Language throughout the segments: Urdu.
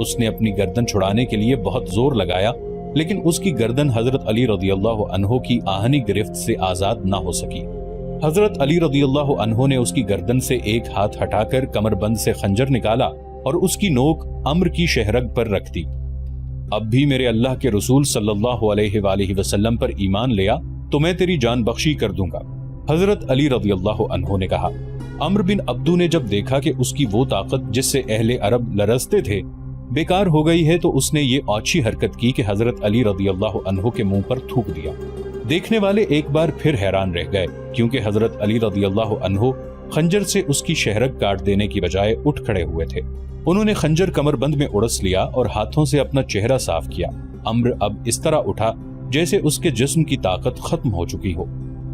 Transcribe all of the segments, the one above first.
اس نے اپنی گردن چھڑانے کے لیے بہت زور لگایا، لیکن اس کی گردن حضرت علی رضی اللہ عنہ کی آہنی گرفت سے آزاد نہ ہو سکی۔ حضرت علی رضی اللہ عنہ نے اس کی گردن سے ایک ہاتھ ہٹا کر کمر بند سے خنجر نکالا اور اس کی نوک عمر کی شہرگ پر رکھ دی۔ اب بھی میرے اللہ کے رسول صلی اللہ علیہ وآلہ وسلم پر ایمان لیا تو میں تیری جان بخشی کر دوں گا، حضرت علی رضی اللہ عنہ نے کہا۔ عمر بن عبدو نے جب دیکھا کہ اس کی وہ طاقت جس سے اہل عرب لرزتے تھے بیکار ہو گئی ہے تو اس نے یہ اوچھی حرکت کی کہ حضرت علی رضی اللہ عنہ کے منہ پر تھوک دیا۔ دیکھنے والے ایک بار پھر حیران رہ گئے، کیونکہ حضرت علی رضی اللہ عنہ خنجر سے اس کی شہرگ کاٹ دینے کی بجائے اٹھ کھڑے ہوئے تھے۔ انہوں نے خنجر کمر بند میں اڑس لیا اور ہاتھوں سے اپنا چہرہ صاف کیا۔ عمر اب اس طرح اٹھا جیسے اس کے جسم کی طاقت ختم ہو چکی ہو۔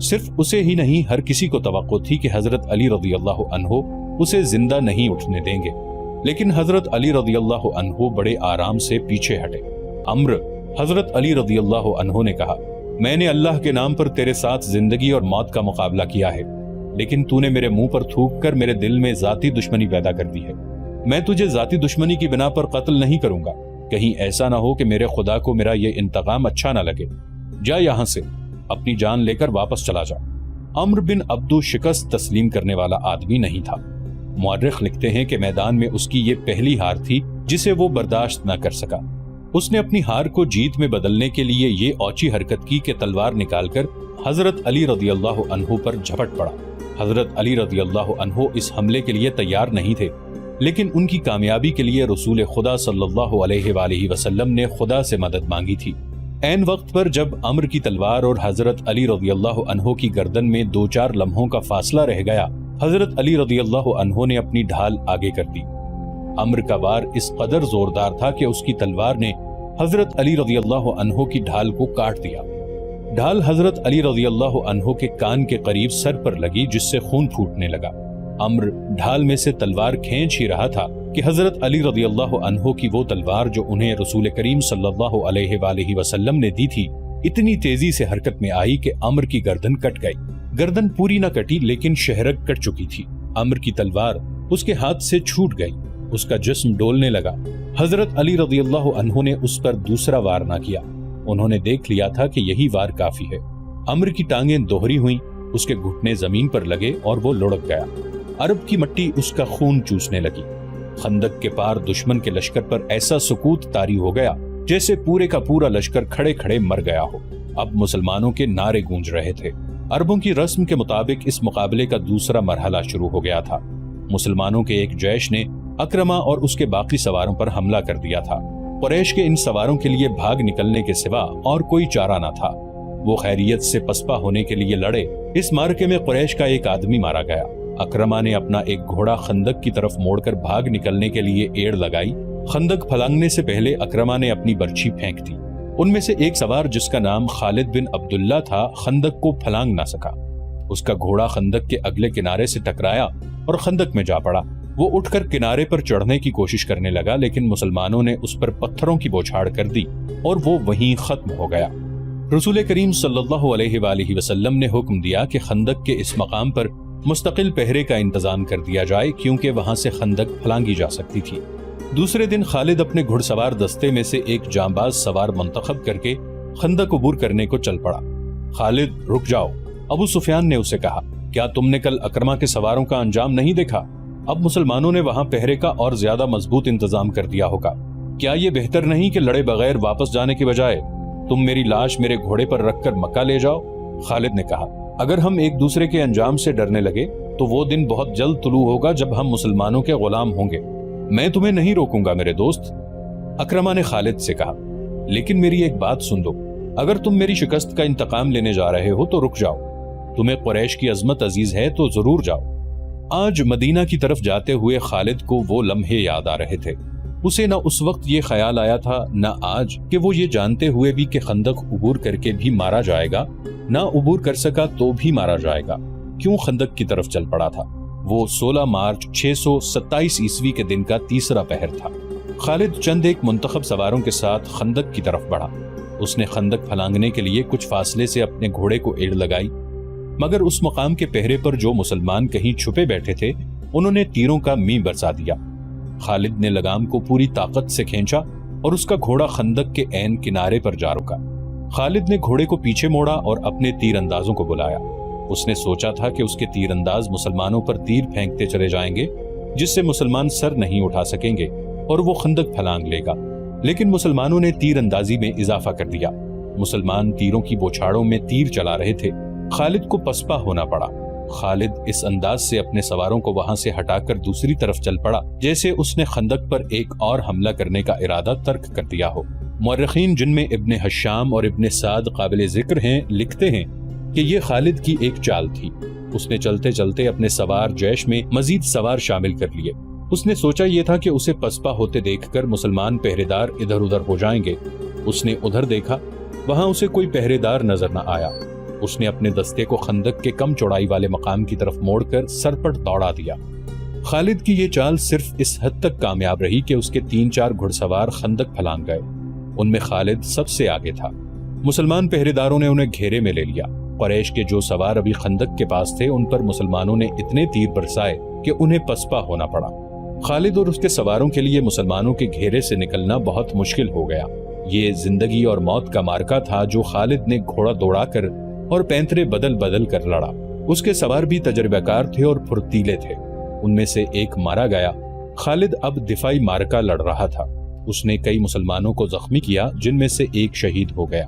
صرف اسے ہی نہیں، ہر کسی کو توقع تھی کہ حضرت علی رضی اللہ عنہ اسے زندہ نہیں اٹھنے دیں گے، لیکن حضرت علی رضی اللہ عنہ بڑے آرام سے پیچھے ہٹے۔ عمر، حضرت علی رضی اللہ عنہ نے کہا، میں نے اللہ کے نام پر تیرے ساتھ زندگی اور موت کا مقابلہ کیا ہے، لیکن تو نے میرے منہ پر تھوک کر میرے دل میں ذاتی دشمنی پیدا کر دی ہے۔ میں تجھے ذاتی دشمنی کی بنا پر قتل نہیں کروں گا، کہیں ایسا نہ ہو کہ میرے خدا کو میرا یہ انتقام اچھا نہ لگے۔ جا یہاں سے، اپنی جان لے کر واپس چلا جا۔ عمر بن عبدو شکست تسلیم کرنے والا آدمی نہیں تھا۔ مورخ لکھتے ہیں کہ میدان میں اس کی یہ پہلی ہار تھی جسے وہ برداشت نہ کر سکا۔ اس نے اپنی ہار کو جیت میں بدلنے کے لیے یہ اوچی حرکت کی کہ تلوار نکال کر حضرت علی رضی اللہ عنہ پر جھپٹ پڑا۔ حضرت علی رضی اللہ عنہ اس حملے کے لیے تیار نہیں تھے، لیکن ان کی کامیابی کے لیے رسول خدا صلی اللہ علیہ وآلہ وسلم نے خدا سے مدد مانگی تھی۔ عین وقت پر جب عمر کی تلوار اور حضرت علی رضی اللہ عنہ کی گردن میں 2-4 لمحوں کا فاصلہ رہ گیا، حضرت علی رضی اللہ عنہ نے اپنی ڈھال آگے کر دی۔ عمر کا وار اس قدر زوردار تھا کہ اس کی تلوار نے حضرت علی رضی اللہ عنہ کی ڈھال کو کاٹ دیا۔ ڈھال حضرت علی رضی اللہ عنہ کے کان کے قریب سر پر لگی، جس سے خون پھوٹنے لگا۔ عمر ڈھال میں سے تلوار کھینچ ہی رہا تھا کہ حضرت علی رضی اللہ عنہ کی وہ تلوار جو انہیں رسول کریم صلی اللہ علیہ وآلہ وسلم نے دی تھی اتنی تیزی سے حرکت میں آئی کہ عمر کی گردن کٹ گئی۔ گردن پوری نہ کٹی، لیکن شہرگ کٹ چکی تھی۔ عمر کی تلوار اس کے ہاتھ سے چھوٹ گئی، اس کا جسم ڈولنے لگا۔ حضرت علی رضی اللہ عنہ نے اس پر دوسرا وار نہ کیا۔ انہوں نے دیکھ لیا تھا کہ یہی وار کافی ہے۔ عمر کی ٹانگیں دوہری ہوئیں، اس کے گھٹنے زمین پر لگے اور وہ لڑک گیا۔ عرب کی مٹی اس کا خون چوسنے لگی۔ خندق کے پار دشمن کے لشکر پر ایسا سکوت طاری ہو گیا جیسے پورے کا پورا لشکر کھڑے کھڑے مر گیا ہو۔ اب مسلمانوں کے نعرے گونج رہے تھے۔ عربوں کی رسم کے مطابق اس مقابلے کا دوسرا مرحلہ شروع ہو گیا تھا۔ مسلمانوں کے ایک جیش نے اکرمہ اور اس کے باقی سواروں پر حملہ کر دیا تھا۔ قریش کے ان سواروں کے لیے بھاگ نکلنے کے سوا اور کوئی چارہ نہ تھا۔ وہ خیریت سے پسپا ہونے کے لیے لڑے۔ اس معرکے میں قریش کا ایک آدمی مارا گیا۔ اکرمہ نے اپنا ایک گھوڑا خندق کی طرف موڑ کر بھاگ نکلنے کے لیے ایڑ لگائی۔ خندق پھلانگنے سے پہلے اکرمہ نے اپنی برچھی پھینک دی۔ ان میں سے ایک سوار جس کا نام خالد بن عبداللہ تھا خندق کو پھلانگ نہ سکا۔ اس کا گھوڑا خندق کے اگلے کنارے سے ٹکرایا اور خندق میں جا پڑا۔ وہ اٹھ کر کنارے پر چڑھنے کی کوشش کرنے لگا، لیکن مسلمانوں نے اس پر پتھروں کی بوچھاڑ کر دی اور وہ وہیں ختم ہو گیا۔ رسول کریم صلی اللہ علیہ وآلہ وسلم نے حکم دیا کہ خندق کے اس مقام پر مستقل پہرے کا انتظام کر دیا جائے، کیونکہ وہاں سے خندق پھلانگی جا سکتی تھی۔ دوسرے دن خالد اپنے گھڑ سوار دستے میں سے ایک جانباز سوار منتخب کر کے خندق عبور کرنے کو چل پڑا۔ خالد، رک جاؤ، ابو سفیان نے اسے کہا، کیا تم نے کل اکرمہ کے سواروں کا انجام نہیں دیکھا؟ اب مسلمانوں نے وہاں پہرے کا اور زیادہ مضبوط انتظام کر دیا ہوگا۔ کیا یہ بہتر نہیں کہ لڑے بغیر واپس جانے کے بجائے تم میری لاش میرے گھوڑے پر رکھ کر مکہ لے جاؤ؟ خالد نے کہا، اگر ہم ایک دوسرے کے انجام سے ڈرنے لگے تو وہ دن بہت جلد طلوع ہوگا جب ہم مسلمانوں کے غلام ہوں گے۔ میں تمہیں نہیں روکوں گا میرے دوست، اکرمہ نے خالد سے کہا، لیکن میری ایک بات سن لو، اگر تم میری شکست کا انتقام لینے جا رہے ہو تو رک جاؤ۔ تمہیں قریش کی عظمت عزیز ہے تو ضرور جاؤ۔ آج مدینہ کی طرف جاتے ہوئے خالد کو وہ لمحے یاد آ رہے تھے۔ اسے نہ اس وقت یہ خیال آیا تھا نہ آج کہ وہ یہ جانتے ہوئے بھی کہ خندق عبور کر کے بھی مارا جائے گا، نہ عبور کر سکا تو بھی مارا جائے گا، کیوں خندق کی طرف چل پڑا تھا۔ وہ 16 مارچ 627 عیسوی کے دن کا تیسرا پہر تھا۔ خالد چند ایک منتخب سواروں کے ساتھ خندق کی طرف بڑھا۔ اس نے خندق پھلانگنے کے لیے کچھ فاصلے سے اپنے گھوڑے کو ایڑ لگائی، مگر اس مقام کے پہرے پر جو مسلمان کہیں چھپے بیٹھے تھے انہوں نے تیروں کا می برسا دیا۔ خالد نے لگام کو پوری طاقت سے کھینچا اور اس کا گھوڑا خندق کے عین کنارے پر جا رکا۔ خالد نے گھوڑے کو پیچھے موڑا اور اپنے تیر اندازوں کو بلایا۔ اس نے سوچا تھا کہ اس کے تیر انداز مسلمانوں پر تیر پھینکتے چلے جائیں گے جس سے مسلمان سر نہیں اٹھا سکیں گے اور وہ خندق پھلانگ لے گا، لیکن مسلمانوں نے تیر اندازی میں اضافہ کر دیا۔ مسلمان تیروں کی بوچھاڑوں میں تیر چلا رہے تھے۔ خالد کو پسپا ہونا پڑا۔ خالد اس انداز سے اپنے سواروں کو وہاں سے ہٹا کر دوسری طرف چل پڑا جیسے اس نے خندق پر ایک اور حملہ کرنے کا ارادہ ترک کر دیا ہو۔ مورخین جن میں ابن حشام اور ابن سعد قابل ذکر ہیں لکھتے ہیں کہ یہ خالد کی ایک چال تھی۔ اس نے چلتے چلتے اپنے سوار جیش میں مزید سوار شامل کر لیے۔ اس نے سوچا یہ تھا کہ اسے پسپا ہوتے دیکھ کر مسلمان پہرے دار ادھر ادھر ہو جائیں گے۔ اس نے ادھر دیکھا، وہاں اسے کوئی پہرے دار نظر نہ آیا۔ اس نے اپنے دستے کو خندق کے کم چوڑائی والے مقام کی طرف موڑ کر سرپٹ دوڑا دیا۔ خالد کی یہ چال صرف اس حد تک کامیاب رہی کہ اس کے 3-4 گھڑ سوار خندق پھلانگ گئے۔ ان میں خالد سب سے آگے تھا۔ مسلمان پہرے داروں نے انہیں گھیرے میں لے لیا۔ قریش کے جو سوار ابھی خندق کے پاس تھے ان پر مسلمانوں نے اتنے تیر برسائے کہ انہیں پسپا ہونا پڑا۔ خالد اور اس کے سواروں کے لیے مسلمانوں کے گھیرے سے نکلنا بہت مشکل ہو گیا۔ یہ زندگی اور موت کا مارکا تھا جو خالد نے گھوڑا دوڑا کر اور پینترے بدل بدل کر لڑا۔ اس کے سوار بھی تجربہ کار تھے اور پھرتیلے تھے۔ ان میں سے ایک مارا گیا۔ خالد اب دفاعی مارکا لڑ رہا تھا۔ اس نے کئی مسلمانوں کو زخمی کیا جن میں سے ایک شہید ہو گیا۔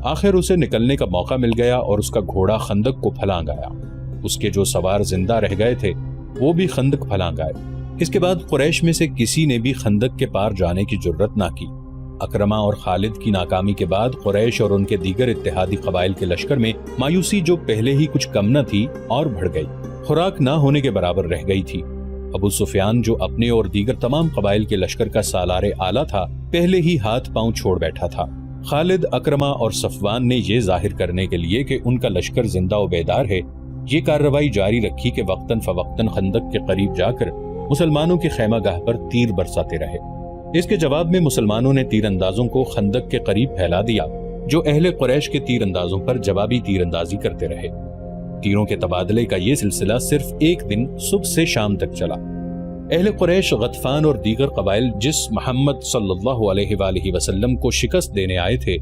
آخر اسے نکلنے کا موقع مل گیا اور اس کا گھوڑا خندق کو پھلانگ آیا۔ اس کے جو سوار زندہ رہ گئے تھے وہ بھی خندق پھلانگ آئے۔ اس کے بعد قریش میں سے کسی نے بھی خندق کے پار جانے کی جرت نہ کی۔ اکرمہ اور خالد کی ناکامی کے بعد قریش اور ان کے دیگر اتحادی قبائل کے لشکر میں مایوسی جو پہلے ہی کچھ کم نہ تھی اور بڑھ گئی، خوراک نہ ہونے کے برابر رہ گئی تھی۔ ابو سفیان جو اپنے اور دیگر تمام قبائل کے لشکر کا سالار اعلیٰ تھا، پہلے ہی ہاتھ پاؤں چھوڑ بیٹھا تھا۔ خالد، اکرمہ اور صفوان نے یہ ظاہر کرنے کے لیے کہ ان کا لشکر زندہ و بیدار ہے، یہ کارروائی جاری رکھی کہ وقتاً فوقتاً خندق کے قریب جا کر مسلمانوں کے خیمہ گاہ پر تیر برساتے رہے۔ اس کے جواب میں مسلمانوں نے تیر اندازوں کو خندق کے قریب پھیلا دیا جو اہل قریش کے تیر اندازوں پر جوابی تیر اندازی کرتے رہے۔ تیروں کے تبادلے کا یہ سلسلہ صرف ایک دن صبح سے شام تک چلا۔ اہل قریش، غطفان اور دیگر قبائل جس محمد صلی اللہ علیہ وآلہ وسلم کو شکست دینے آئے تھے،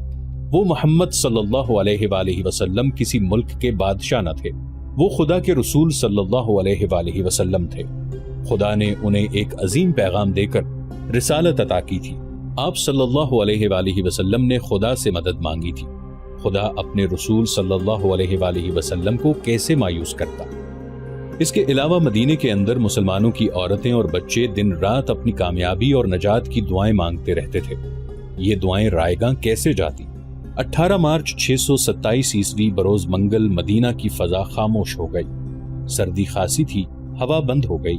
وہ محمد صلی اللہ علیہ وآلہ وسلم کسی ملک کے بادشاہ نہ تھے، وہ خدا کے رسول صلی اللہ علیہ وآلہ وسلم تھے۔ خدا نے انہیں ایک عظیم پیغام دے کر رسالت عطا کی تھی۔ آپ صلی اللہ علیہ وآلہ وسلم نے خدا سے مدد مانگی تھی۔ خدا اپنے رسول صلی اللہ علیہ وآلہ وسلم کو کیسے مایوس کرتا؟ اس کے علاوہ مدینے کے اندر مسلمانوں کی عورتیں اور بچے دن رات اپنی کامیابی اور نجات کی دعائیں مانگتے رہتے تھے۔ یہ دعائیں رائے گاں کیسے جاتی؟ 18 مارچ 627 عیسوی بروز منگل مدینہ کی فضا خاموش ہو گئی۔ سردی خاصی تھی، ہوا بند ہو گئی،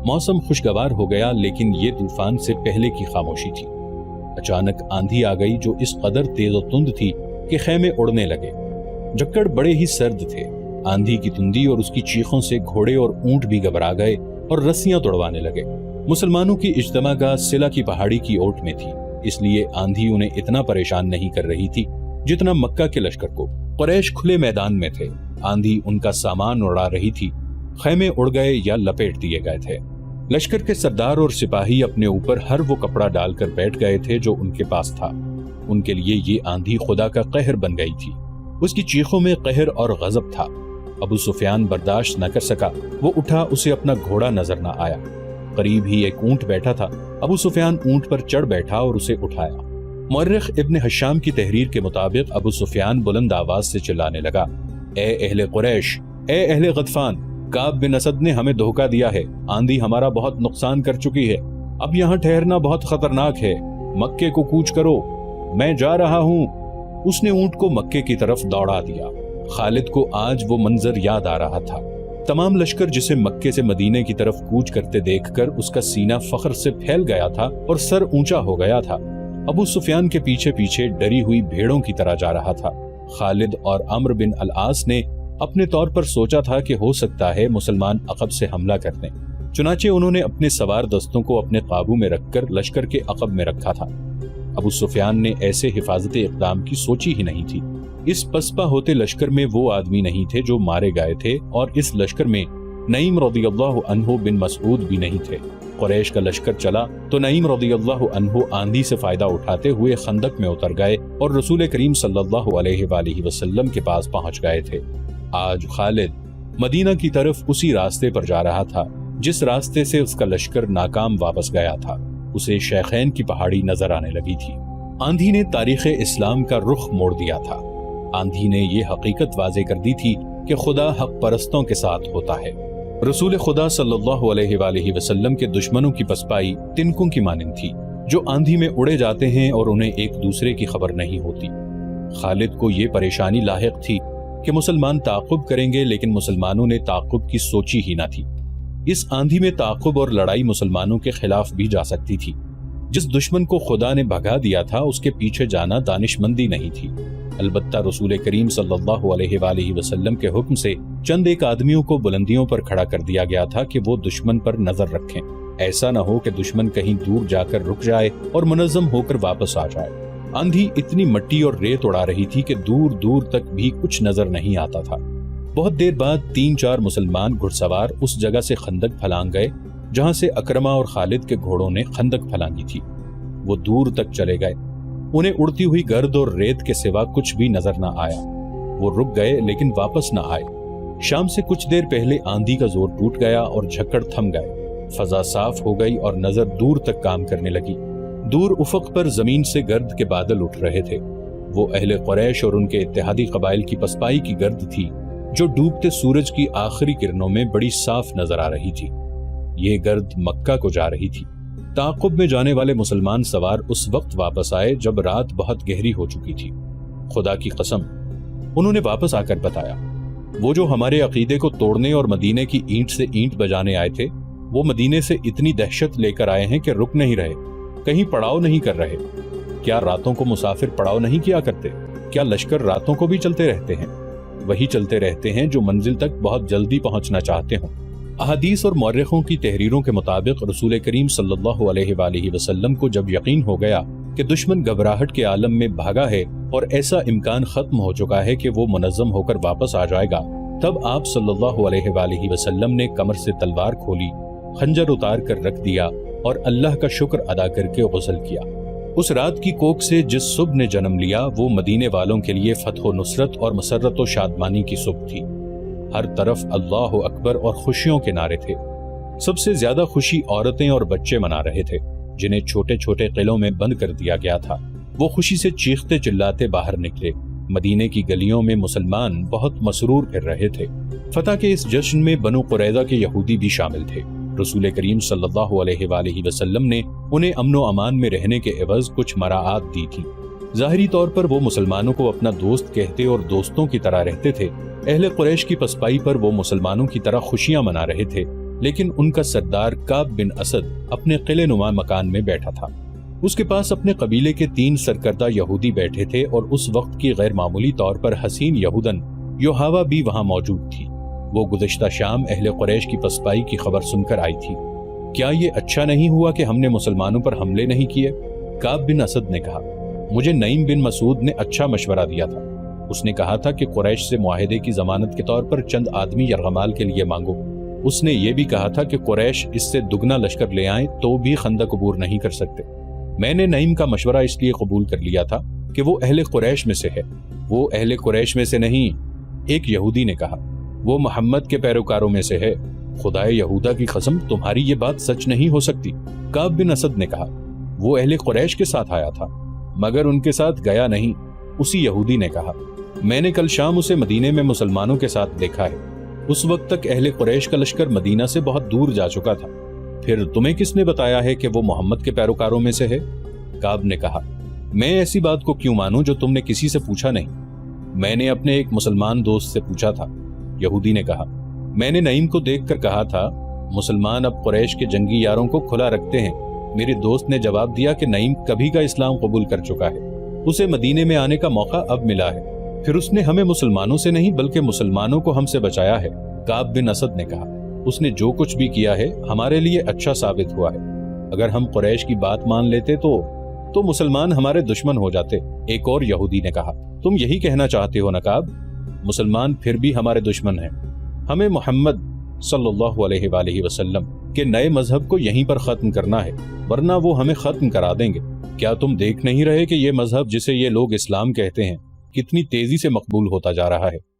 موسم خوشگوار ہو گیا، لیکن یہ طوفان سے پہلے کی خاموشی تھی۔ اچانک آندھی آ گئی جو اس قدر تیز و تند تھی کہ خیمے اڑنے لگے۔ جکڑ بڑے ہی سرد تھے۔ آندھی کی تندی اور اس کی چیخوں سے گھوڑے اور اونٹ بھی گھبرا گئے اور رسیاں توڑوانے لگے۔ مسلمانوں کی اجتماع گاہ سلا کی پہاڑی کی اوٹ میں تھی، اس لیے آندھی انہیں اتنا پریشان نہیں کر رہی تھی جتنا مکہ کے لشکر کو۔ قریش کھلے میدان میں تھے، آندھی ان کا سامان اڑا رہی تھی، خیمے اڑ گئے یا لپیٹ دیے گئے تھے۔ لشکر کے سردار اور سپاہی اپنے اوپر ہر وہ کپڑا ڈال کر بیٹھ گئے تھے جو ان کے پاس تھا۔ ان کے لیے یہ آندھی خدا کا قہر بن گئی تھی۔ اس کی چیخوں میں قہر اور غضب تھا۔ ابو سفیان برداشت نہ کر سکا، وہ اٹھا، اسے اپنا گھوڑا نظر نہ آیا۔ قریب ہی ایک اونٹ بیٹھا تھا، ابو سفیان اونٹ پر چڑھ بیٹھا اور اسے اٹھایا۔ مورخ ابن حشام کی تحریر کے مطابق ابو سفیان بلند آواز سے چلانے لگا، اے اہل قریش، اے اہل غطفان، کعب بن اسد نے ہمیں دھوکہ دیا ہے، آندھی ہمارا بہت نقصان کر چکی ہے، اب یہاں ٹھہرنا بہت خطرناک ہے، مکے کو کوچ کرو، میں جا رہا ہوں۔ اس نے اونٹ کو مکے کی طرف دوڑا دیا۔ خالد کو آج وہ منظر یاد آ رہا تھا۔ تمام لشکر جسے مکے سے مدینے کی طرف کوچ کرتے دیکھ کر اس کا سینہ فخر سے پھیل گیا تھا اور سر اونچا ہو گیا تھا۔ ابو سفیان کے پیچھے پیچھے ڈری ہوئی بھیڑوں کی طرح جا رہا تھا۔ خالد اور عمرو بن العاص نے اپنے طور پر سوچا تھا کہ ہو سکتا ہے مسلمان عقب سے حملہ کر دیں، چنانچہ انہوں نے اپنے سوار دستوں کو اپنے قابو میں رکھ کر لشکر کے عقب میں رکھا تھا۔ ابو سفیان نے ایسے حفاظتی اقدام کی سوچی ہی نہیں تھی۔ اس پسپا ہوتے لشکر میں وہ آدمی نہیں تھے جو مارے گئے تھے، اور اس لشکر میں نعیم رضی اللہ عنہ بن مسعود بھی نہیں تھے۔ قریش کا لشکر چلا تو نعیم رضی اللہ عنہ آندھی سے فائدہ اٹھاتے ہوئے خندق میں اتر گئے اور رسول کریم صلی اللہ علیہ وآلہ وسلم کے پاس پہنچ گئے تھے۔ آج خالد مدینہ کی طرف اسی راستے پر جا رہا تھا جس راستے سے اس کا لشکر ناکام واپس گیا تھا۔ اسے شیخین کی پہاڑی نظر آنے لگی تھی۔ آندھی نے تاریخ اسلام کا رخ موڑ دیا تھا۔ آندھی نے یہ حقیقت واضح کر دی تھی کہ خدا حق پرستوں کے ساتھ ہوتا ہے۔ رسول خدا صلی اللہ علیہ وآلہ وسلم کے دشمنوں کی پسپائی تنکوں کی مانند تھی جو آندھی میں اڑے جاتے ہیں اور انہیں ایک دوسرے کی خبر نہیں ہوتی۔ خالد کو یہ پریشانی لاحق تھی کہ مسلمان تعاقب کریں گے، لیکن مسلمانوں نے تعاقب کی سوچی ہی نہ تھی۔ اس آندھی میں تعاقب اور لڑائی مسلمانوں کے خلاف بھی جا سکتی تھی۔ جس دشمن کو خدا نے بھگا دیا تھا اس کے پیچھے جانا دانش مندی نہیں تھی۔ البتہ رسول کریم صلی اللہ علیہ وآلہ وسلم کے حکم سے چند ایک آدمیوں کو بلندیوں پر کھڑا کر دیا گیا تھا کہ وہ دشمن پر نظر رکھیں، ایسا نہ ہو کہ دشمن کہیں دور جا کر رک جائے اور منظم ہو کر واپس آ جائے۔ آندھی اتنی مٹی اور ریت اڑا رہی تھی کہ دور دور تک بھی کچھ نظر نہیں آتا تھا۔ بہت دیر بعد 3-4 مسلمان گھڑ سوار اس جگہ سے خندق پھلانگ گئے جہاں سے اکرمہ اور خالد کے گھوڑوں نے خندق پھلانگی تھی۔ وہ دور تک چلے گئے، انہیں اڑتی ہوئی گرد اور ریت کے سوا کچھ بھی نظر نہ آیا۔ وہ رک گئے لیکن واپس نہ آئے۔ شام سے کچھ دیر پہلے آندھی کا زور ٹوٹ گیا اور جھکڑ تھم گئے۔ فضا صاف ہو گئی اور نظر دور تک کام کرنے لگی۔ دور افق پر زمین سے گرد کے بادل اٹھ رہے تھے۔ وہ اہل قریش اور ان کے اتحادی قبائل کی پسپائی کی گرد تھی جو ڈوبتے سورج کی آخری کرنوں میں بڑی صاف نظر آ رہی تھی۔ یہ گرد مکہ کو جا رہی تھی۔ تعاقب میں جانے والے مسلمان سوار اس وقت واپس آئے جب رات بہت گہری ہو چکی تھی۔ خدا کی قسم، انہوں نے واپس آ کر بتایا، وہ جو ہمارے عقیدے کو توڑنے اور مدینے کی اینٹ سے اینٹ بجانے آئے تھے، وہ مدینے سے اتنی دہشت لے کر آئے ہیں کہ رک نہیں رہے، کہیں پڑاؤ نہیں کر رہے۔ کیا راتوں کو مسافر پڑاؤ نہیں کیا کرتے؟ کیا لشکر راتوں کو بھی چلتے رہتے ہیں؟ وہی چلتے رہتے ہیں جو منزل تک بہت جلدی پہنچنا چاہتے ہوں۔ احادیث اور مورخوں کی تحریروں کے مطابق رسول کریم صلی اللہ علیہ وآلہ وسلم کو جب یقین ہو گیا کہ دشمن گھبراہٹ کے عالم میں بھاگا ہے اور ایسا امکان ختم ہو چکا ہے کہ وہ منظم ہو کر واپس آ جائے گا، تب آپ صلی اللہ علیہ وآلہ وسلم نے کمر سے تلوار کھولی، خنجر اتار کر رکھ دیا اور اللہ کا شکر ادا کر کے غسل کیا۔ اس رات کی کوکھ سے جس صبح نے جنم لیا وہ مدینے والوں کے لیے فتح و نصرت اور مسرت و شادمانی کی صبح تھی۔ ہر طرف اللہ اکبر اور خوشیوں کے نعرے تھے۔ سب سے زیادہ خوشی عورتیں اور بچے منا رہے تھے جنہیں چھوٹے چھوٹے قلعوں میں بند کر دیا گیا تھا۔ وہ خوشی سے چیختے چلاتے باہر نکلے۔ مدینے کی گلیوں میں مسلمان بہت مسرور پھر رہے تھے۔ فتح کے اس جشن میں بنو قریظہ کے یہودی بھی شامل تھے۔ رسول کریم صلی اللہ علیہ وآلہ وسلم نے انہیں امن و امان میں رہنے کے عوض کچھ مراعات دی تھی۔ ظاہری طور پر وہ مسلمانوں کو اپنا دوست کہتے اور دوستوں کی طرح رہتے تھے۔ اہل قریش کی پسپائی پر وہ مسلمانوں کی طرح خوشیاں منا رہے تھے، لیکن ان کا سردار کعب بن اسد اپنے قلعے نما مکان میں بیٹھا تھا۔ اس کے پاس اپنے قبیلے کے 3 سرکردہ یہودی بیٹھے تھے اور اس وقت کی غیر معمولی طور پر حسین یہودن یوحاوا بھی وہاں موجود تھی۔ وہ گزشتہ شام اہل قریش کی پسپائی کی خبر سن کر آئی تھی۔ کیا یہ اچھا نہیں ہوا کہ ہم نے مسلمانوں پر حملے نہیں کیے؟ کعب بن اسد نے کہا، مجھے نعیم بن مسعود نے اچھا مشورہ دیا تھا۔ اس نے کہا تھا کہ قریش سے معاہدے کی ضمانت کے طور پر چند آدمی یرغمال کے لیے مانگو۔ اس نے یہ بھی کہا تھا کہ قریش اس سے دگنا لشکر لے آئیں تو بھی خندق عبور نہیں کر سکتے۔ میں نے نعیم کا مشورہ اس لیے قبول کر لیا تھا کہ وہ اہل قریش میں سے ہے۔ وہ اہل قریش میں سے نہیں، ایک یہودی نے کہا، وہ محمد کے پیروکاروں میں سے ہے۔ خدائے یہودا کی قسم، تمہاری یہ بات سچ نہیں ہو سکتی۔ کعب بن اسد نے کہا، وہ اہل قریش کے ساتھ آیا تھا مگر ان کے ساتھ گیا نہیں۔ اسی یہودی نے کہا، میں نے کل شام اسے مدینے میں مسلمانوں کے ساتھ دیکھا ہے۔ اس وقت تک اہل قریش کا لشکر مدینہ سے بہت دور جا چکا تھا۔ پھر تمہیں کس نے بتایا ہے کہ وہ محمد کے پیروکاروں میں سے ہے؟ کعب نے کہا، میں ایسی بات کو کیوں مانوں جو تم نے کسی سے پوچھا نہیں؟ میں نے اپنے ایک مسلمان دوست سے پوچھا تھا۔ یہودی نے کہا، میں نے نعیم کو دیکھ کر کہا تھا مسلمان اب قریش کے جنگی یاروں کو کھلا رکھتے ہیں۔ میرے دوست نے جواب دیا کہ نعیم کبھی کا اسلام قبول کر چکا ہے، اسے مدینے میں آنے کا موقع اب ملا ہے۔ پھر اس نے ہمیں مسلمانوں سے نہیں بلکہ مسلمانوں کو ہم سے بچایا ہے۔ کعب بن اسد نے کہا، اس نے جو کچھ بھی کیا ہے ہمارے لیے اچھا ثابت ہوا ہے۔ اگر ہم قریش کی بات مان لیتے تو مسلمان ہمارے دشمن ہو جاتے۔ ایک اور یہودی نے کہا، تم یہی کہنا چاہتے ہو نا کعب؟ مسلمان پھر بھی ہمارے دشمن ہیں۔ ہمیں محمد صلی اللہ علیہ وآلہ وسلم کہ نئے مذہب کو یہیں پر ختم کرنا ہے ورنہ وہ ہمیں ختم کرا دیں گے۔ کیا تم دیکھ نہیں رہے کہ یہ مذہب جسے یہ لوگ اسلام کہتے ہیں کتنی تیزی سے مقبول ہوتا جا رہا ہے؟